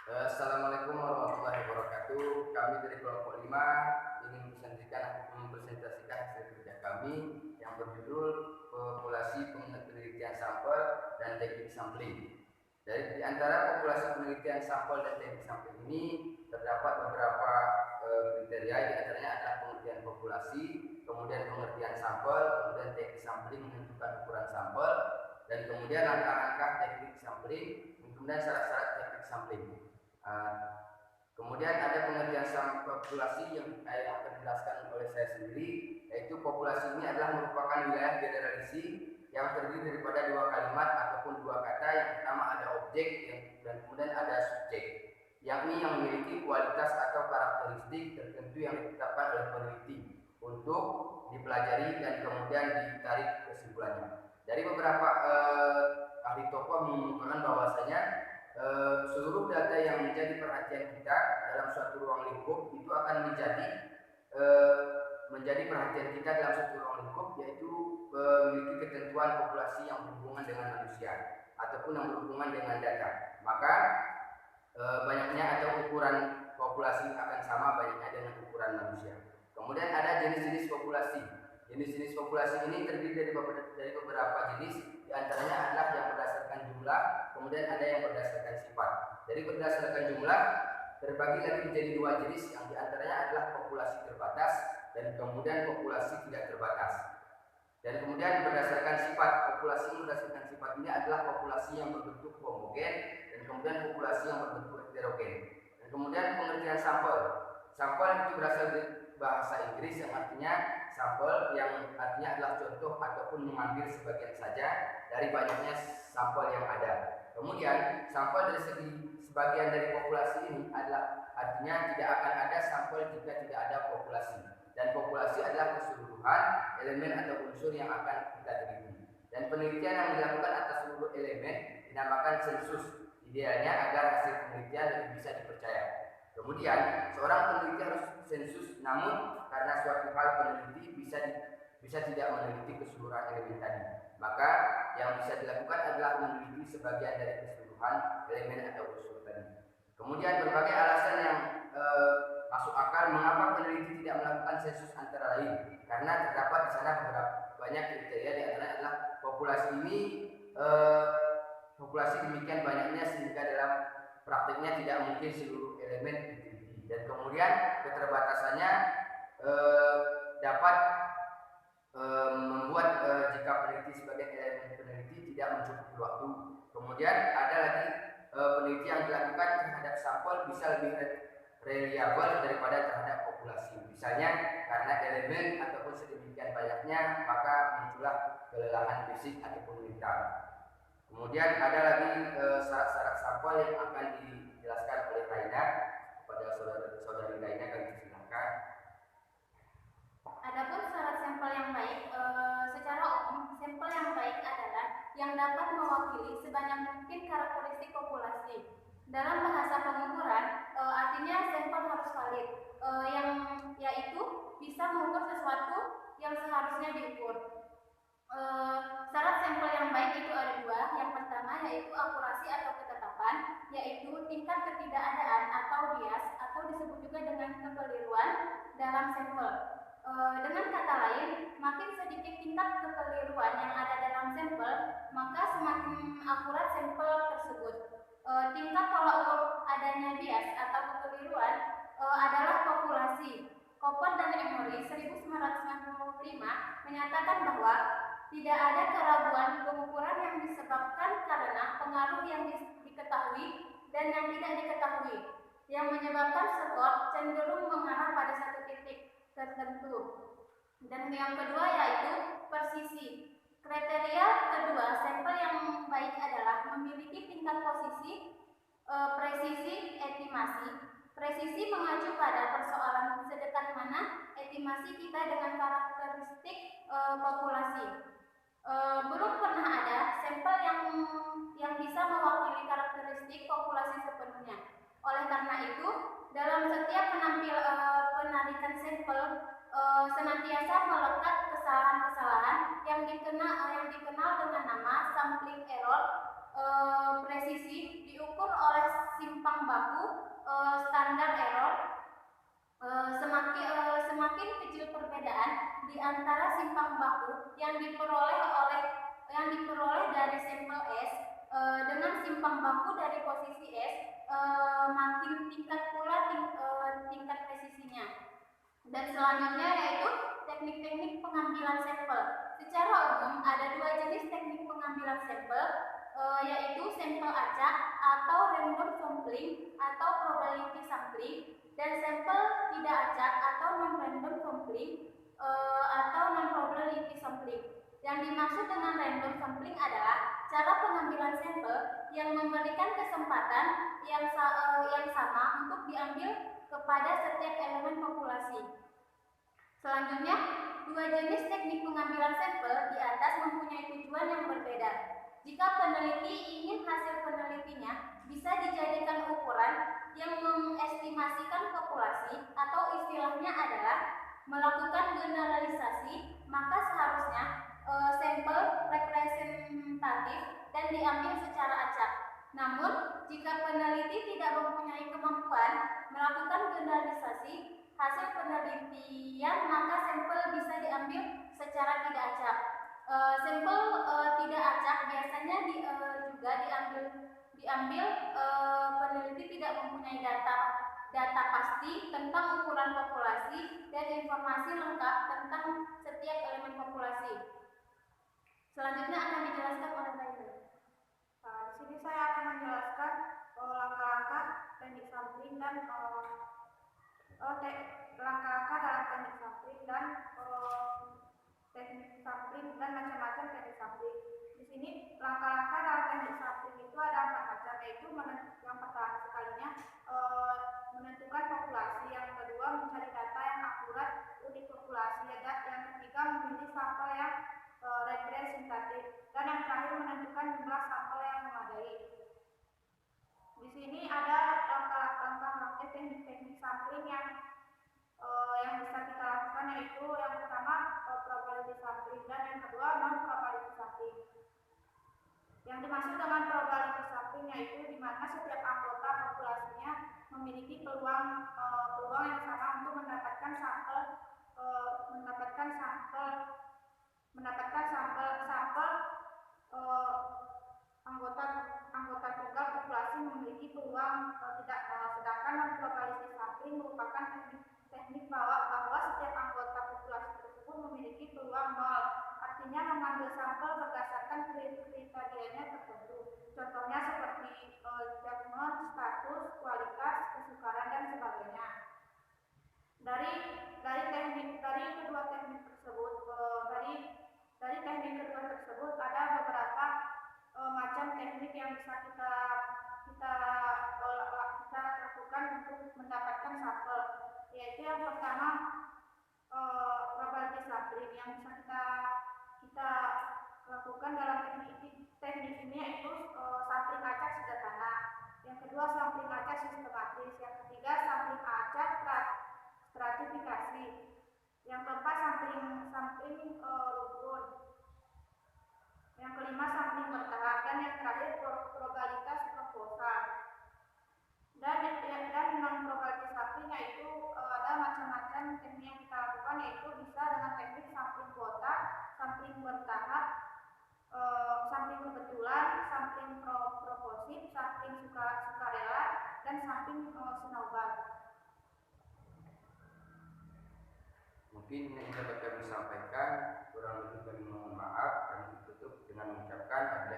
Assalamualaikum warahmatullahi wabarakatuh. Kami dari kelompok 5 ingin mempresentasikan hasil kerja kami yang berjudul populasi penelitian sampel dan teknik sampling. Di antara populasi penelitian sampel dan teknik sampling ini terdapat beberapa kriteria, di antaranya adalah pengertian populasi, kemudian pengertian sampel, kemudian teknik sampling menentukan ukuran sampel, dan kemudian langkah-langkah teknik sampling, kemudian syarat-syarat teknik sampling. Kemudian ada pengertian populasi yang akan dijelaskan oleh saya sendiri, yaitu populasi ini adalah merupakan wilayah generalisi yang terdiri daripada dua kalimat ataupun dua kata. Yang pertama ada objek dan kemudian ada subjek, yakni yang memiliki kualitas atau karakteristik tertentu yang ditetapkan oleh peneliti untuk dipelajari dan kemudian ditarik kesimpulannya. Dari beberapa ahli tokoh menunjukkan bahwasanya seluruh data yang menjadi perhatian kita dalam suatu ruang lingkup itu akan menjadi perhatian kita dalam suatu ruang lingkup, yaitu memiliki ketentuan populasi yang berhubungan dengan manusia ataupun yang berhubungan dengan data. Maka banyaknya atau ukuran populasi akan sama banyaknya dengan ukuran manusia. Kemudian ada jenis-jenis populasi. Jenis-jenis populasi ini terdiri dari beberapa jenis, di antaranya adalah yang berdasarkan jumlah, kemudian ada yang berdasarkan sifat. Dari berdasarkan jumlah terbagi lagi menjadi dua jenis, yang di antaranya adalah populasi terbatas dan kemudian populasi tidak terbatas. Dan kemudian berdasarkan sifat, populasi berdasarkan sifat ini adalah populasi yang berbentuk homogen dan kemudian populasi yang berbentuk heterogen. Dan kemudian pengertian sampel. Sampel itu berasal dari bahasa Inggris yang artinya sampel, yang artinya adalah contoh ataupun mengambil sebagian saja dari banyaknya sampel yang ada. Kemudian sampel dari segi sebagian dari populasi ini adalah artinya tidak akan ada sampel jika tidak ada populasi. Dan populasi adalah keseluruhan elemen atau unsur yang akan kita teliti. Dan penelitian yang dilakukan atas seluruh elemen dinamakan sensus. Idealnya agar hasil penelitian lebih bisa dipercaya. Kemudian seorang peneliti harus sensus, namun karena suatu hal peneliti bisa tidak meneliti keseluruhan elemen tadi, maka yang bisa dilakukan adalah meneliti sebagian dari keseluruhan elemen atau unsur tadi. Kemudian berbagai alasan yang masuk akal mengapa peneliti tidak melakukan sensus antara lain, karena terdapat di sana beberapa banyak kriteria, di antaranya adalah populasi ini populasi demikian banyaknya sehingga dalam praktiknya tidak mungkin seluruh elemen diteliti, dan kemudian keterbatasannya dapat membuat jika peneliti sebagai elemen peneliti tidak mencukupi waktu. Kemudian ada lagi peneliti yang dilakukan terhadap sampel bisa lebih reliabel daripada terhadap populasi. Misalnya karena elemen ataupun sedemikian banyaknya maka muncullah kelelahan fisik ataupun mental. Kemudian ada lagi syarat-syarat sampel yang akan dijelaskan oleh Raina. Kepada saudari Raina kami silakan. Adapun syarat sampel yang baik, secara umum sampel yang baik adalah yang dapat mewakili sebanyak mungkin karakteristik populasi. Dalam bahasa pengukuran, artinya sampel harus valid, yang yaitu bisa mengukur sesuatu yang seharusnya diukur. Syarat sampel yang baik itu ada dua. Yang pertama yaitu akurasi atau ketetapan, yaitu tingkat ketidakadaan atau bias atau disebut juga dengan kekeliruan dalam sampel. Dengan kata lain, makin sedikit tingkat kekeliruan yang ada dalam sampel, maka semakin akurat sampel tersebut. Tingkat tolak ukur adanya bias atau kekeliruan adalah populasi. Cooper dan Emory 1995 menyatakan bahwa tidak ada keraguan pengukuran yang disebabkan karena pengaruh yang diketahui dan yang tidak diketahui, yang menyebabkan skor cenderung mengarah pada satu titik tertentu. Dan yang kedua yaitu persisi. Kriteria kedua sampel yang baik adalah memiliki tingkat posisi, presisi, estimasi. Presisi mengacu pada persoalan sedekat mana estimasi kita dengan karakteristik populasi. Belum pernah ada sampel yang bisa mewakili karakteristik populasi sepenuhnya. Oleh karena itu, dalam setiap penarikan sampel senantiasa melekat kesalahan-kesalahan yang dikenal dengan nama sampling error. Presisi diukur oleh simpang baku standar error. Semakin kecil perbedaan di antara simpang baku yang diperoleh dari sampel S dengan simpang baku dari posisi S, makin tingkat pula tingkat presisinya. Dan selanjutnya yaitu teknik-teknik pengambilan sampel. Secara umum ada dua jenis teknik pengambilan sampel, yaitu sampel acak atau random sampling atau probability sampling, dan sampel tidak acak atau non-random sampling atau non-probability sampling. Yang dimaksud dengan random sampling adalah cara pengambilan sampel yang memberikan kesempatan yang sama untuk diambil kepada setiap elemen populasi. Selanjutnya, dua jenis teknik pengambilan sampel di atas mempunyai tujuan yang berbeda. Jika peneliti ingin hasil penelitinya bisa dijadikan ukuran yang mengestimasikan populasi atau istilahnya adalah melakukan generalisasi, maka seharusnya sampel representatif dan diambil secara acak. Namun, jika peneliti tidak mempunyai kemampuan melakukan generalisasi hasil penelitian, maka sampel bisa diambil secara tidak acak. Sampel tidak acak biasanya juga diambil peneliti tidak mempunyai data pasti tentang ukuran populasi dan informasi lengkap tentang setiap elemen populasi. Selanjutnya akan dijelaskan oleh Taylor. Di sini saya akan menjelaskan langkah-langkah teknik sampling dan langkah-langkah dalam teknik sampling dan teknik sampling dan macam-macam teknik sampling. Di sini langkah-langkah dalam teknik sampling itu ada 4 macam, yaitu yang pertama sekalinya menentukan populasi, yang kedua mencari data yang akurat unit populasi, yang ketiga memilih sampel yang representatif, dan yang terakhir menentukan jumlah sampel yang memadai. Di sini ada langkah-langkah teknik sampling yang bisa kita lakukan, yaitu yang pertama probability sampling dan yang kedua non probability sampling. Yang dimaksud dengan probability sampling yaitu di mana setiap anggota populasinya memiliki peluang yang sama untuk mendapatkan sampel anggota tunggal populasi memiliki peluang tidak nol. Sedangkan non probability sampling merupakan teknik bahwa setiap anggota populasi tersebut memiliki peluang nol. Artinya mengambil sampel berdasarkan kriterianya tertentu. Contohnya seperti judgment, status, kualitas, kesukaran dan sebagainya. Dari kedua teknik tersebut ada beberapa macam teknik yang bisa kita lakukan untuk mendapatkan sampel, yaitu yang pertama probability sampling yang bisa kita lakukan dalam teknik ini yaitu sampling acak sederhana, yang kedua sampling acak sistematis, yang ketiga sampling acak stratifikasi, yang keempat sampling rukun, yang kelima sampling bertahap, dan yang terakhir probabilitas proposal. Dan non probability sampling yaitu ada macam-macam teknik yang kita lakukan, yaitu bisa dengan teknik sampling kuota, sampling bertahap, sampling kebetulan, sampling proposit, sampling sukarela, dan sampling snowball. Mungkin yang dapat kami sampaikan, kurang lebih kami mohon maaf. Kami tutup dengan mengucapkan